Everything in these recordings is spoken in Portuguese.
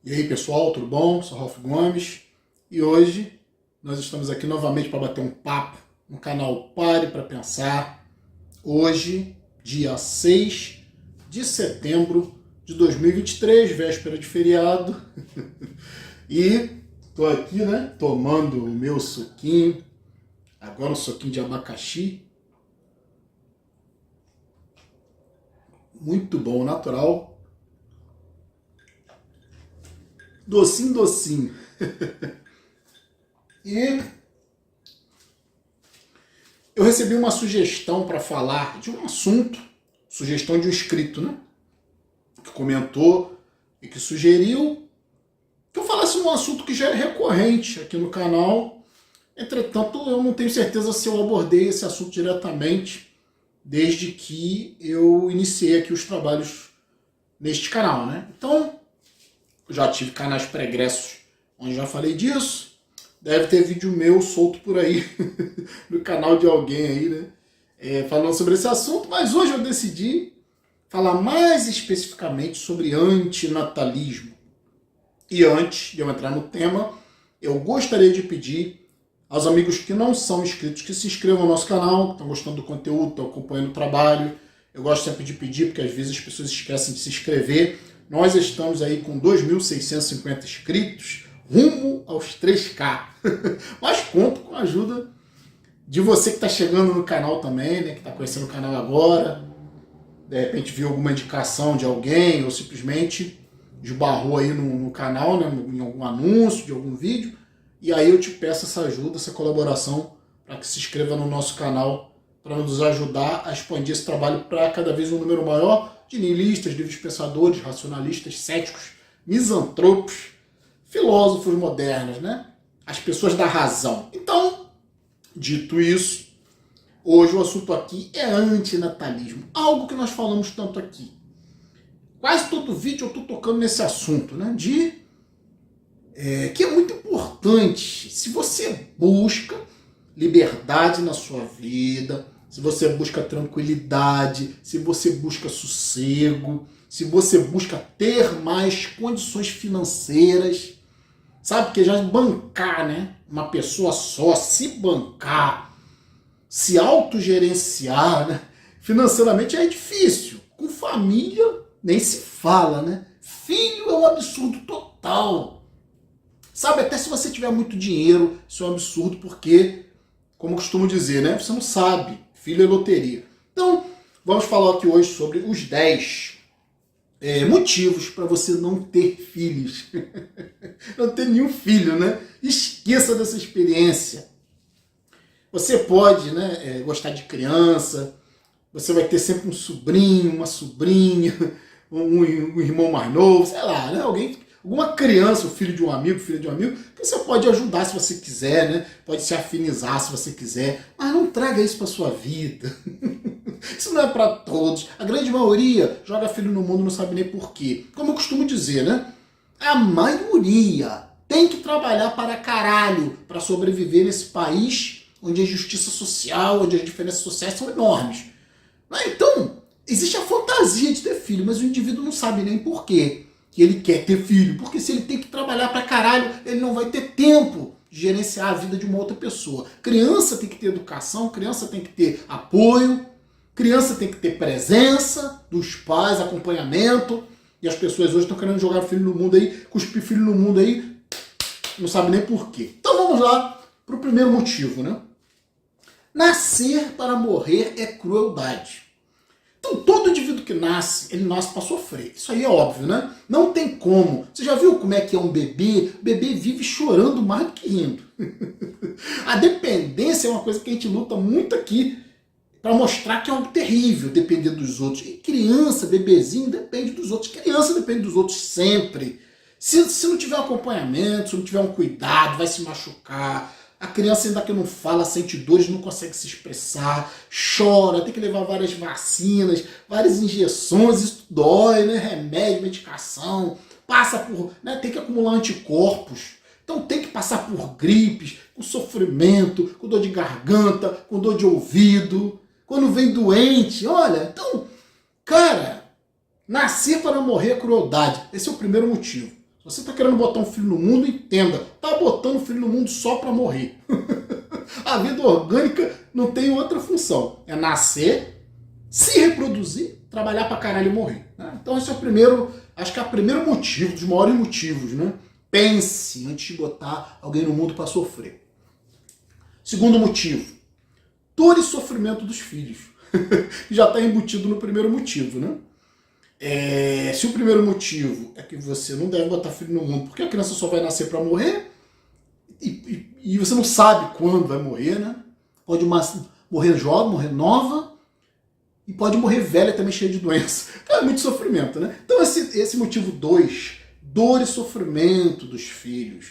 E aí pessoal, tudo bom? Sou Ralf Gomes e hoje nós estamos aqui novamente para bater um papo no canal Pare para Pensar. Hoje, dia 6 de setembro de 2023, véspera de feriado. E tô aqui, né, tomando o meu suquinho, agora um suquinho de abacaxi. Muito bom, natural. Docinho, docinho. E eu recebi uma sugestão para falar de um assunto, sugestão de um inscrito, né? Que comentou e que sugeriu que eu falasse num assunto que já é recorrente aqui no canal. Entretanto, eu não tenho certeza se eu abordei esse assunto diretamente desde que eu iniciei aqui os trabalhos neste canal, né? Então, eu já tive canais pregressos onde já falei disso. Deve ter vídeo meu solto por aí, no canal de alguém aí, né? Falando sobre esse assunto, mas hoje eu decidi falar mais especificamente sobre antinatalismo. E antes de eu entrar no tema, eu gostaria de pedir aos amigos que não são inscritos que se inscrevam no nosso canal, que estão gostando do conteúdo, estão acompanhando o trabalho. Eu gosto sempre de pedir, porque às vezes as pessoas esquecem de se inscrever. Nós estamos aí com 2.650 inscritos, rumo aos 3K. Mas conto com a ajuda de você que está chegando no canal também, né, que está conhecendo o canal agora, de repente viu alguma indicação de alguém ou simplesmente esbarrou aí no canal, né, em algum anúncio de algum vídeo, e aí eu te peço essa ajuda, essa colaboração para que se inscreva no nosso canal para nos ajudar a expandir esse trabalho para cada vez um número maior de nihilistas, livres pensadores, racionalistas, céticos, misantropos, filósofos modernos, né? As pessoas da razão. Então, dito isso, hoje o assunto aqui é antinatalismo. Algo que nós falamos tanto aqui. Quase todo vídeo eu estou tocando nesse assunto, né? Que é muito importante. Se você busca liberdade na sua vida, se você busca tranquilidade, se você busca sossego, se você busca ter mais condições financeiras, sabe, que já bancar, né? Uma pessoa só, se bancar, se autogerenciar, né? Financeiramente é difícil. Com família nem se fala, né? Filho é um absurdo total. Sabe, até se você tiver muito dinheiro, isso é um absurdo porque, como eu costumo dizer, né? Você não sabe. Filho é loteria. Então, vamos falar aqui hoje sobre os 10 motivos para você não ter filhos. Não ter nenhum filho, né? Esqueça dessa experiência. Você pode, né, gostar de criança, você vai ter sempre um sobrinho, uma sobrinha, um irmão mais novo, sei lá, né? Alguma criança, o filho de um amigo, filha de um amigo, que você pode ajudar se você quiser, né? Pode se afinizar se você quiser, mas não traga isso para sua vida. Isso não é para todos. A grande maioria joga filho no mundo e não sabe nem por quê. Como eu costumo dizer, né? A maioria tem que trabalhar para caralho para sobreviver nesse país onde a justiça social, onde as diferenças sociais são enormes. Então, existe a fantasia de ter filho, mas o indivíduo não sabe nem por quê que ele quer ter filho. Porque se ele tem que trabalhar para caralho, ele não vai ter tempo de gerenciar a vida de uma outra pessoa. Criança tem que ter educação, criança tem que ter apoio, criança tem que ter presença dos pais, acompanhamento. E as pessoas hoje estão querendo jogar filho no mundo aí, cuspir filho no mundo aí, não sabe nem por quê. Então vamos lá para o primeiro motivo, né? Nascer para morrer é crueldade. Então todo indivíduo que nasce, ele nasce para sofrer. Isso aí é óbvio, né? Não tem como. Você já viu como é que é um bebê? O bebê vive chorando mais do que rindo. A dependência é uma coisa que a gente luta muito aqui para mostrar que é algo terrível depender dos outros. E criança, bebezinho, depende dos outros. Criança depende dos outros sempre. Se não tiver um acompanhamento, se não tiver um cuidado, vai se machucar. A criança ainda que não fala, sente dores, não consegue se expressar, chora, tem que levar várias vacinas, várias injeções, isso dói, né? Remédio, medicação, passa por, né? Tem que acumular anticorpos. Então tem que passar por gripes, com sofrimento, com dor de garganta, com dor de ouvido. Quando vem doente, olha, então, cara, nascer para morrer é crueldade. Esse é o primeiro motivo. Você está querendo botar um filho no mundo, entenda, está botando o filho no mundo só para morrer. A vida orgânica não tem outra função, é nascer, se reproduzir, trabalhar para caralho e morrer. Né? Então esse é o primeiro, acho que é o primeiro motivo, dos maiores motivos, né? Pense antes de botar alguém no mundo para sofrer. Segundo motivo, dor e sofrimento dos filhos. Já está embutido no primeiro motivo, né? Se o primeiro motivo é que você não deve botar filho no mundo porque a criança só vai nascer para morrer e você não sabe quando vai morrer, né? Pode morrer jovem, morrer nova e pode morrer velha também cheia de doença. Então é muito sofrimento, né? Então esse motivo 2, dor e sofrimento dos filhos.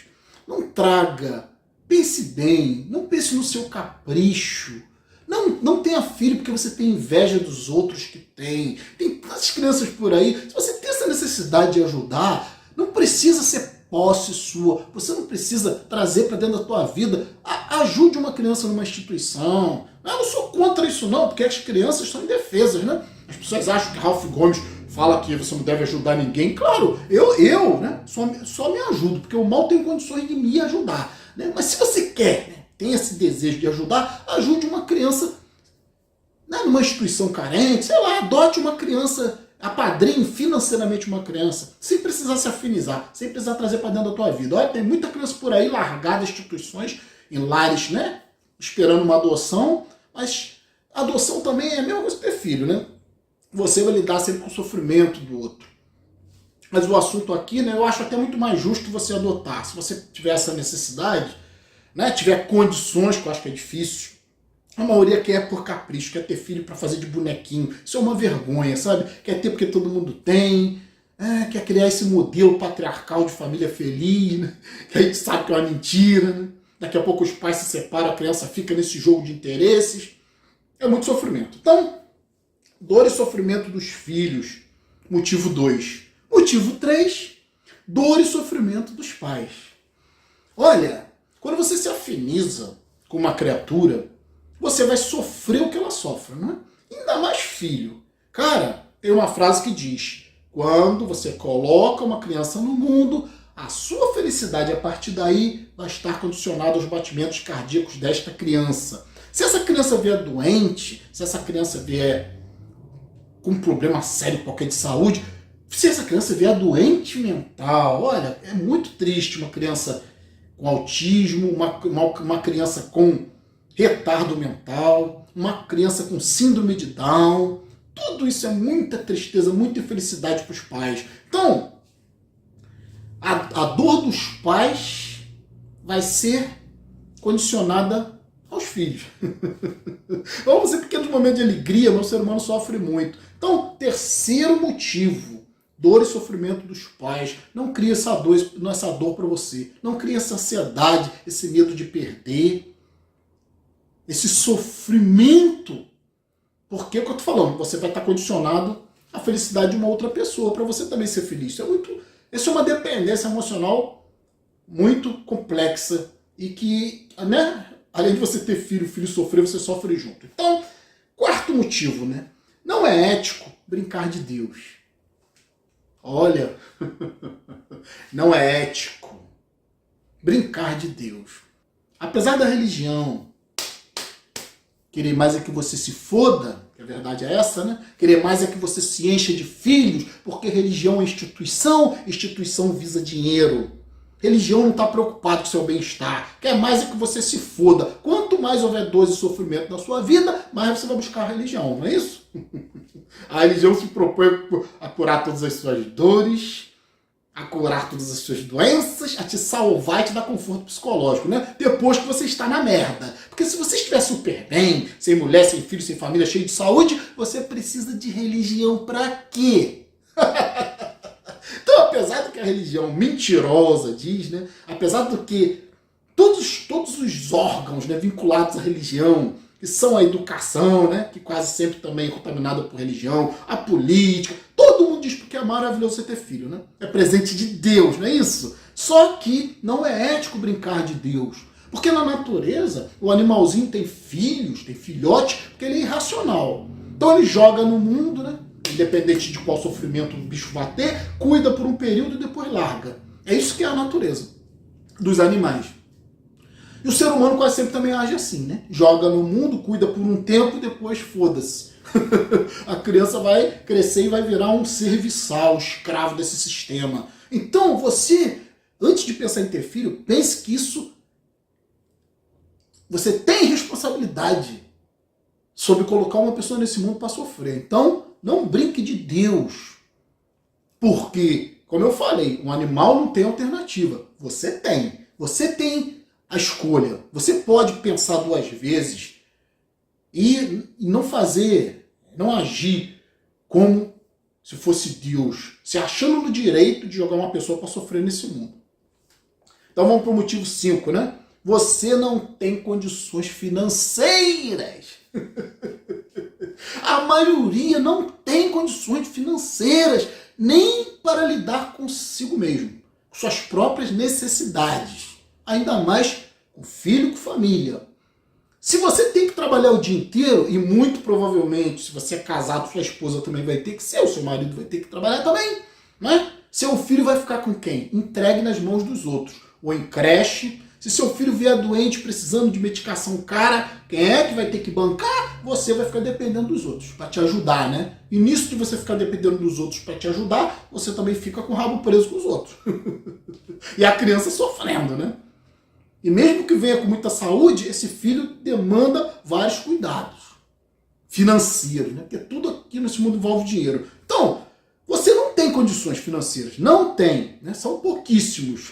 Não traga, pense bem, não pense no seu capricho. Não tenha filho porque você tem inveja dos outros que tem. Tem tantas crianças por aí. Se você tem essa necessidade de ajudar, não precisa ser posse sua. Você não precisa trazer para dentro da tua vida. Ajude uma criança numa instituição. Eu não sou contra isso não, porque as crianças são indefesas, né? As pessoas acham que Ralph Gomes fala que você não deve ajudar ninguém. Claro, eu né, só me ajudo, porque eu mal tenho condições de me ajudar. Né? Mas se você quer, né, tem esse desejo de ajudar, ajude uma criança, né, numa instituição carente, sei lá, adote uma criança, apadrinhe financeiramente uma criança, sem precisar se afinizar, sem precisar trazer para dentro da tua vida. Olha, tem muita criança por aí largada em instituições, em lares, né, esperando uma adoção, mas adoção também é a mesma coisa que ter filho, né? Você vai lidar sempre com o sofrimento do outro. Mas o assunto aqui, né, eu acho até muito mais justo você adotar. Se você tiver essa necessidade, né, tiver condições, que eu acho que é difícil, a maioria quer por capricho, quer ter filho para fazer de bonequinho. Isso é uma vergonha, sabe? Quer ter porque todo mundo tem, quer criar esse modelo patriarcal de família feliz, né? Que a gente sabe que é uma mentira, né? Daqui a pouco os pais se separam, a criança fica nesse jogo de interesses. É muito sofrimento. Então, dor e sofrimento dos filhos, motivo 2. Motivo 3, dor e sofrimento dos pais. Olha, quando você se afiniza com uma criatura, você vai sofrer o que ela sofre, né? Ainda mais filho. Cara, tem uma frase que diz, quando você coloca uma criança no mundo, a sua felicidade a partir daí vai estar condicionada aos batimentos cardíacos desta criança. Se essa criança vier doente, se essa criança vier com um problema sério qualquer de saúde, se essa criança vier doente mental, olha, é muito triste uma criança com autismo, uma criança com retardo mental, uma criança com síndrome de Down. Tudo isso é muita tristeza, muita infelicidade para os pais. Então, a dor dos pais vai ser condicionada aos filhos. Vamos ser pequenos momentos de alegria, mas o ser humano sofre muito. Então, terceiro motivo, dor e sofrimento dos pais. Não cria essa dor para você. Não cria essa ansiedade, esse medo de perder, esse sofrimento. Porque é o que eu estou falando, você vai estar condicionado à felicidade de uma outra pessoa para você também ser feliz. Isso é uma dependência emocional muito complexa e que, né, além de você ter filho, o filho sofrer, você sofre junto. Então, quarto motivo, né? Não é ético brincar de Deus. Olha, não é ético brincar de Deus. Apesar da religião querer mais é que você se foda, que a verdade é essa, né? Querer mais é que você se encha de filhos, porque religião é instituição visa dinheiro. Religião não está preocupada com o seu bem-estar. Quer mais é que você se foda. Quanto mais houver dor e sofrimento na sua vida, mais você vai buscar a religião, não é isso? A religião se propõe a curar todas as suas dores, a curar todas as suas doenças, a te salvar e te dar conforto psicológico, né? Depois que você está na merda. Porque se você estiver super bem, sem mulher, sem filho, sem família, cheio de saúde, você precisa de religião pra quê? Então, apesar do que a religião mentirosa diz, né? Apesar do que todos os órgãos, né, vinculados à religião, que são a educação, né, que quase sempre também é contaminada por religião, a política, todo mundo diz porque é maravilhoso você ter filho, né? É presente de Deus, não é isso? Só que não é ético brincar de Deus. Porque na natureza, o animalzinho tem filhos, tem filhote, porque ele é irracional. Então ele joga no mundo, né? Independente de qual sofrimento o bicho vai ter, cuida por um período e depois larga. É isso que é a natureza dos animais. E o ser humano quase sempre também age assim, né? Joga no mundo, cuida por um tempo e depois foda-se. A criança vai crescer e vai virar um serviçal, um escravo desse sistema. Então você, antes de pensar em ter filho, pense que isso... Você tem responsabilidade sobre colocar uma pessoa nesse mundo para sofrer. Então, não brinque de Deus. Porque, como eu falei, um animal não tem alternativa. Você tem. Você tem a escolha. Você pode pensar duas vezes e não fazer, não agir como se fosse Deus, se achando no direito de jogar uma pessoa para sofrer nesse mundo. Então vamos para o motivo 5, né? Você não tem condições financeiras. A maioria não tem condições financeiras nem para lidar consigo mesmo, com suas próprias necessidades. Ainda mais com filho, com família. Se você tem que trabalhar o dia inteiro, e muito provavelmente, se você é casado, sua esposa também vai ter que ser, o seu marido vai ter que trabalhar também, né? Seu filho vai ficar com quem? Entregue nas mãos dos outros. Ou em creche. Se seu filho vier doente, precisando de medicação cara, quem é que vai ter que bancar? Você vai ficar dependendo dos outros, para te ajudar, né? E nisso de você ficar dependendo dos outros para te ajudar, você também fica com o rabo preso com os outros. E a criança sofrendo, né? E mesmo que venha com muita saúde, esse filho demanda vários cuidados financeiros, né? Porque tudo aqui nesse mundo envolve dinheiro. Então, você não tem condições financeiras. Não tem, né? São pouquíssimos.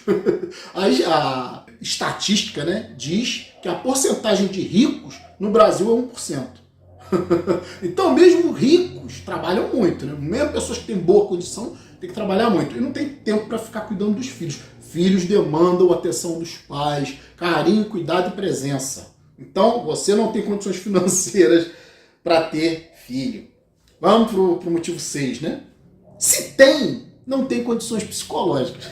A estatística, né, diz que a porcentagem de ricos no Brasil é 1%. Então, mesmo ricos trabalham muito, né? Mesmo pessoas que têm boa condição têm que trabalhar muito. E não tem tempo para ficar cuidando dos filhos. Filhos demandam a atenção dos pais, carinho, cuidado e presença. Então, você não tem condições financeiras para ter filho. Vamos para o motivo 6, né? Se tem, não tem condições psicológicas.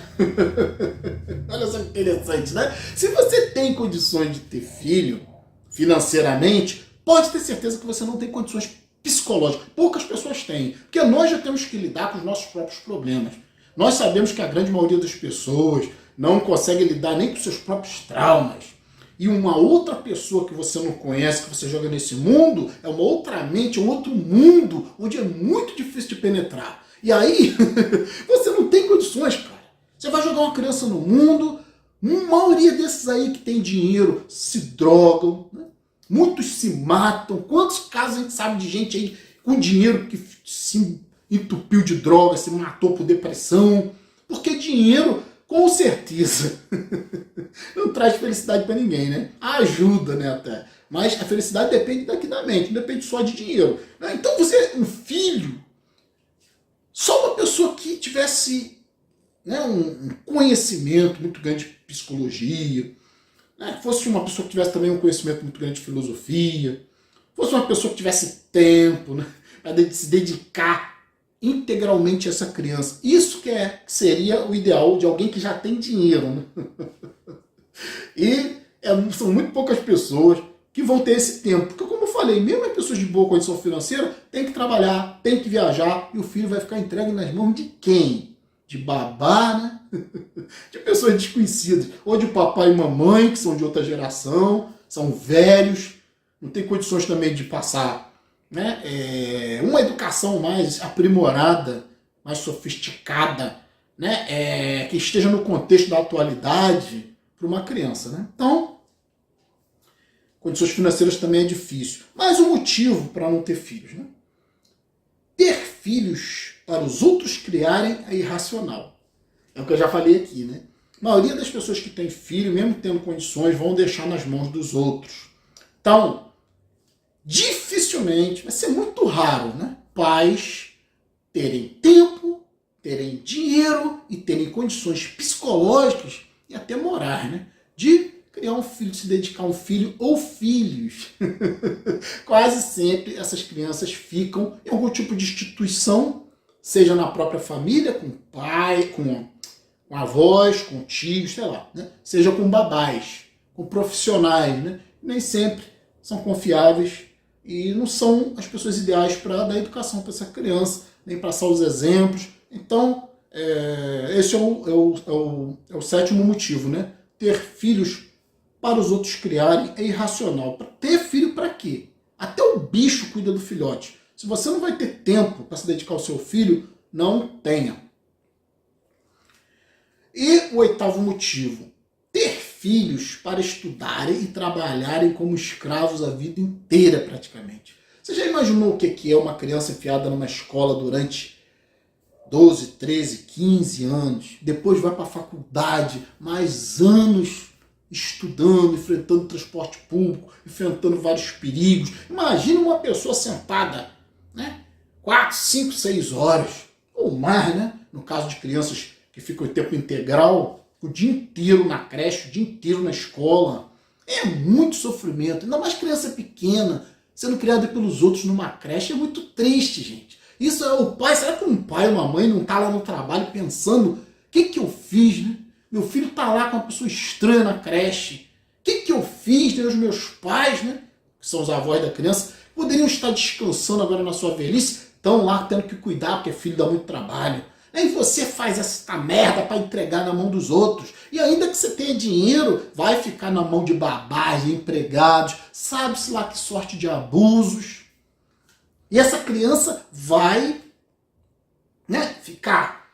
Olha só que interessante, né? Se você tem condições de ter filho, financeiramente, pode ter certeza que você não tem condições psicológicas. Poucas pessoas têm. Porque nós já temos que lidar com os nossos próprios problemas. Nós sabemos que a grande maioria das pessoas não consegue lidar nem com seus próprios traumas. E uma outra pessoa que você não conhece, que você joga nesse mundo, é uma outra mente, um outro mundo, onde é muito difícil de penetrar. E aí, você não tem condições, cara. Você vai jogar uma criança no mundo, a maioria desses aí que tem dinheiro se drogam, né? Muitos se matam. Quantos casos a gente sabe de gente aí com dinheiro que se entupiu de droga, se matou por depressão? Porque dinheiro, com certeza, não traz felicidade para ninguém, né? Ajuda, né, até. Mas a felicidade depende daqui da mente, não depende só de dinheiro. Então você, um filho, só uma pessoa que tivesse, né, um conhecimento muito grande de psicologia, né, fosse uma pessoa que tivesse também um conhecimento muito grande de filosofia, fosse uma pessoa que tivesse tempo, né, para se dedicar integralmente a essa criança. Isso que seria o ideal de alguém que já tem dinheiro, né? E são muito poucas pessoas que vão ter esse tempo. Porque, como eu falei, mesmo as pessoas de boa condição financeira têm que trabalhar, têm que viajar, e o filho vai ficar entregue nas mãos de quem? De babá, né? De pessoas desconhecidas. Ou de papai e mamãe, que são de outra geração, são velhos, não tem condições também de passar, né, uma educação mais aprimorada, mais sofisticada, né, que esteja no contexto da atualidade para uma criança, né? Então, condições financeiras também é difícil. Mas o motivo para não ter filhos, né? Ter filhos para os outros criarem é irracional. É o que eu já falei aqui, né? A maioria das pessoas que têm filho, mesmo tendo condições, vão deixar nas mãos dos outros. Então, dificilmente, vai ser muito raro, né, pais terem tempo, terem dinheiro e terem condições psicológicas e até morais, né, de criar um filho, de se dedicar a um filho ou filhos. Quase sempre essas crianças ficam em algum tipo de instituição, seja na própria família, com pai, com avós, com tios, sei lá, né, seja com babás, com profissionais, né, nem sempre são confiáveis e não são as pessoas ideais para dar educação para essa criança, nem passar os exemplos. Então, Esse é o sétimo motivo, né? Ter filhos para os outros criarem é irracional. Ter filho para quê? Até o bicho cuida do filhote. Se você não vai ter tempo para se dedicar ao seu filho, não tenha. E o oitavo motivo, ter filhos para estudarem e trabalharem como escravos a vida inteira praticamente. Você já imaginou o que é uma criança enfiada numa escola durante 12, 13, 15 anos, depois vai para a faculdade, mais anos estudando, enfrentando transporte público, enfrentando vários perigos. Imagina uma pessoa sentada, né, 4, 5, 6 horas, ou mais, né, no caso de crianças que ficam em tempo integral, o dia inteiro na creche, o dia inteiro na escola. É muito sofrimento, ainda mais criança pequena, sendo criada pelos outros numa creche, é muito triste, gente. Isso é o pai, será que um pai ou uma mãe não está lá no trabalho pensando, o que eu fiz, né? Meu filho está lá com uma pessoa estranha na creche. O que eu fiz, né? Os meus pais, né, que são os avós da criança, poderiam estar descansando agora na sua velhice, estão lá tendo que cuidar, porque filho dá muito trabalho. E você faz essa merda para entregar na mão dos outros. E ainda que você tenha dinheiro, vai ficar na mão de babás, de empregados, sabe-se lá que sorte de abusos. E essa criança vai, né, ficar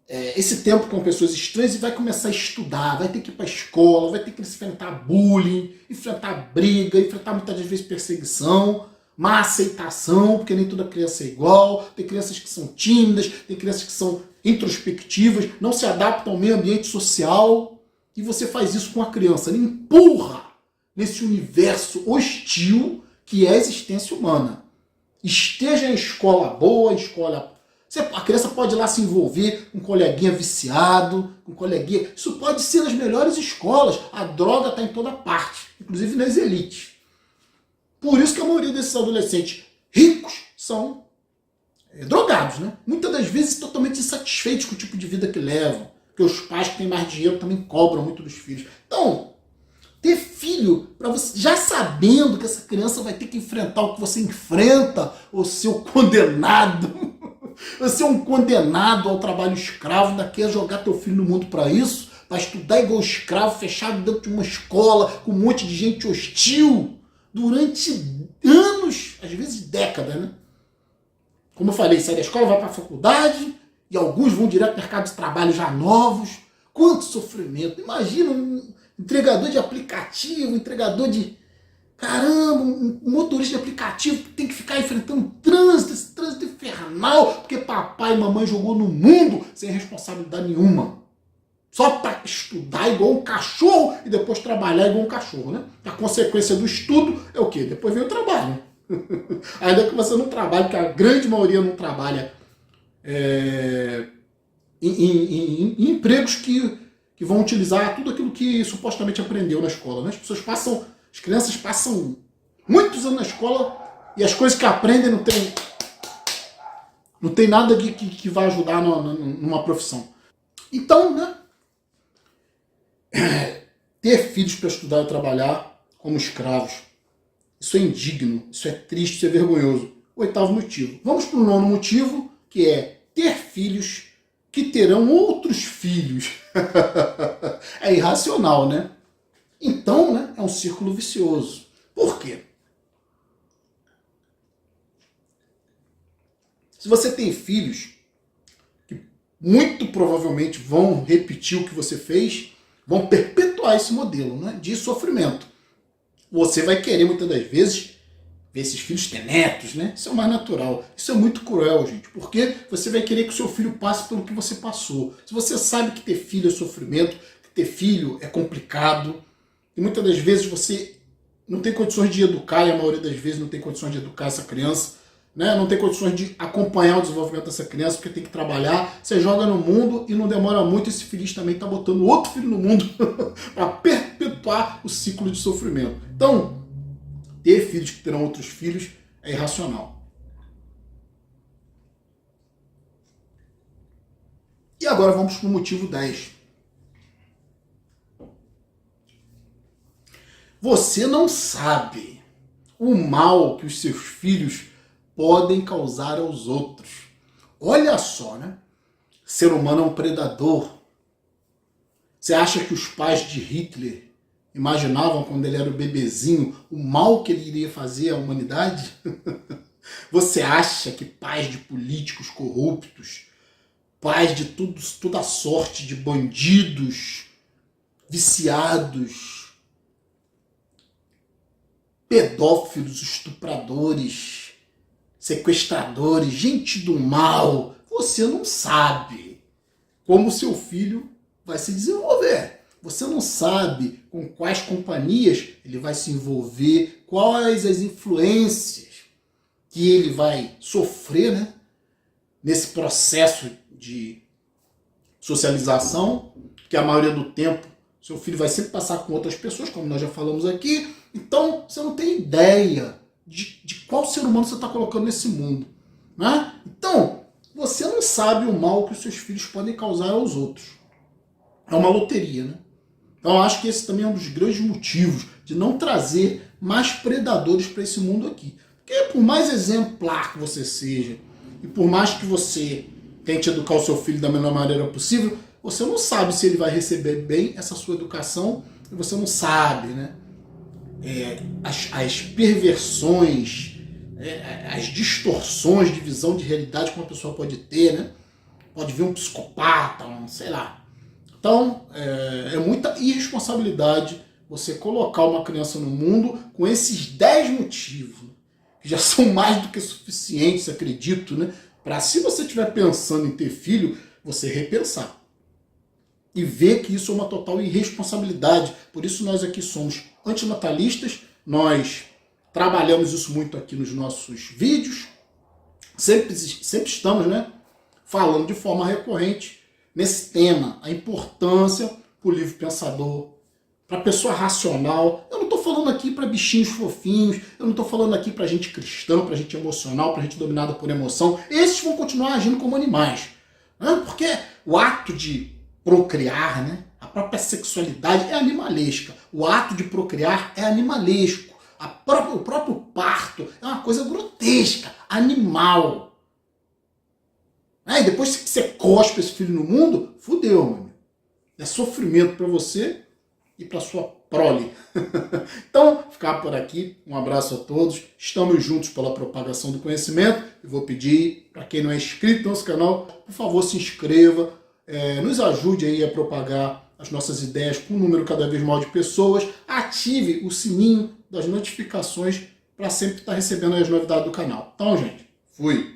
esse tempo com pessoas estranhas e vai começar a estudar, vai ter que ir para a escola, vai ter que enfrentar bullying, enfrentar briga, enfrentar muitas vezes perseguição, má aceitação, porque nem toda criança é igual, tem crianças que são tímidas, tem crianças que são introspectivas, não se adaptam ao meio ambiente social, e você faz isso com a criança, ele empurra nesse universo hostil que é a existência humana. Esteja em escola boa, a criança pode ir lá se envolver com um coleguinha viciado, com um coleguinha. Isso pode ser nas melhores escolas. A droga está em toda parte, inclusive nas elites. Por isso que a maioria desses adolescentes ricos são drogados, né? Muitas das vezes totalmente insatisfeitos com o tipo de vida que levam. Porque os pais que têm mais dinheiro também cobram muito dos filhos. Então, ter filho, para você, já sabendo que essa criança vai ter que enfrentar o que você enfrenta, o seu condenado, você é um condenado ao trabalho escravo, ainda quer jogar teu filho no mundo para isso, para estudar igual escravo, fechado dentro de uma escola, com um monte de gente hostil, durante anos, às vezes décadas, né? Como eu falei, sai da escola, vai para a faculdade, e alguns vão direto ao mercado de trabalho já novos. Quanto sofrimento! Imagina um entregador de aplicativo, entregador de... Caramba, um motorista de aplicativo que tem que ficar enfrentando trânsito, esse trânsito infernal, porque papai e mamãe jogou no mundo sem responsabilidade nenhuma. Só para estudar igual um cachorro e depois trabalhar igual um cachorro, né? A consequência do estudo é o quê? Depois vem o trabalho. Ainda que você não trabalhe, porque a grande maioria não trabalha em empregos que vão utilizar tudo aquilo que supostamente aprendeu na escola, né? As crianças passam muitos anos na escola e as coisas que aprendem não tem nada que vai ajudar numa profissão. Então, né? Ter filhos para estudar e trabalhar como escravos, isso é indigno, isso é triste, isso é vergonhoso. Oitavo motivo. Vamos para o nono motivo, que é ter filhos que terão outros filhos. É irracional, né? Então, né, é um círculo vicioso. Por quê? Se você tem filhos que muito provavelmente vão repetir o que você fez, vão perpetuar esse modelo, né, de sofrimento. Você vai querer, muitas das vezes, ver esses filhos ter netos, né? Isso é o mais natural. Isso é muito cruel, gente, porque você vai querer que o seu filho passe pelo que você passou. Se você sabe que ter filho é sofrimento, que ter filho é complicado, e muitas das vezes você não tem condições de educar, e a maioria das vezes não tem condições de educar essa criança, né? Não tem condições de acompanhar o desenvolvimento dessa criança, porque tem que trabalhar, você joga no mundo e não demora muito, esse feliz também está botando outro filho no mundo para perpetuar o ciclo de sofrimento. Então, ter filhos que terão outros filhos é irracional. E agora vamos para o motivo 10. Você não sabe o mal que os seus filhos podem causar aos outros. Olha só, né? ser humano é um predador. Você acha que os pais de Hitler imaginavam, quando ele era o bebezinho, o mal que ele iria fazer à humanidade? Você acha que pais de políticos corruptos, pais de toda sorte de bandidos, viciados, pedófilos, estupradores, sequestradores, gente do mal, você não sabe como seu filho vai se desenvolver. Você não sabe com quais companhias ele vai se envolver, quais as influências que ele vai sofrer, né, nesse processo de socialização, que a maioria do tempo seu filho vai sempre passar com outras pessoas, como nós já falamos aqui. Então, você não tem ideia de qual ser humano você está colocando nesse mundo, né? Então, você não sabe o mal que os seus filhos podem causar aos outros. É uma loteria, né? Então, eu acho que esse também é um dos grandes motivos de não trazer mais predadores para esse mundo aqui. Porque por mais exemplar que você seja, e por mais que você tente educar o seu filho da melhor maneira possível, você não sabe se ele vai receber bem essa sua educação, e você não sabe, né? As perversões, as distorções de visão de realidade que uma pessoa pode ter, né? Pode vir um psicopata, sei lá. Então, é muita irresponsabilidade você colocar uma criança no mundo com esses 10 motivos, né? Que já são mais do que suficientes, acredito, né? Para, se você estiver pensando em ter filho, você repensar. E ver que isso é uma total irresponsabilidade. Por isso nós aqui somos antinatalistas, nós trabalhamos isso muito aqui nos nossos vídeos, sempre estamos, né, falando de forma recorrente nesse tema, a importância para o livre pensador, para a pessoa racional. Eu não estou falando aqui para bichinhos fofinhos, eu não estou falando aqui para gente cristã, para gente emocional, para gente dominada por emoção. Esses vão continuar agindo como animais, né? Porque o ato de procriar, né? A própria sexualidade é animalesca. O ato de procriar é animalesco. O próprio parto é uma coisa grotesca, animal. E depois que você cospe esse filho no mundo, fudeu, meu amigo. É sofrimento para você e para sua prole. Então, ficar por aqui. Um abraço a todos. Estamos juntos pela propagação do conhecimento. Eu vou pedir, para quem não é inscrito no nosso canal, por favor, se inscreva. Nos ajude aí a propagar as nossas ideias para um número cada vez maior de pessoas. Ative o sininho das notificações para sempre estar recebendo as novidades do canal. Então, gente, fui!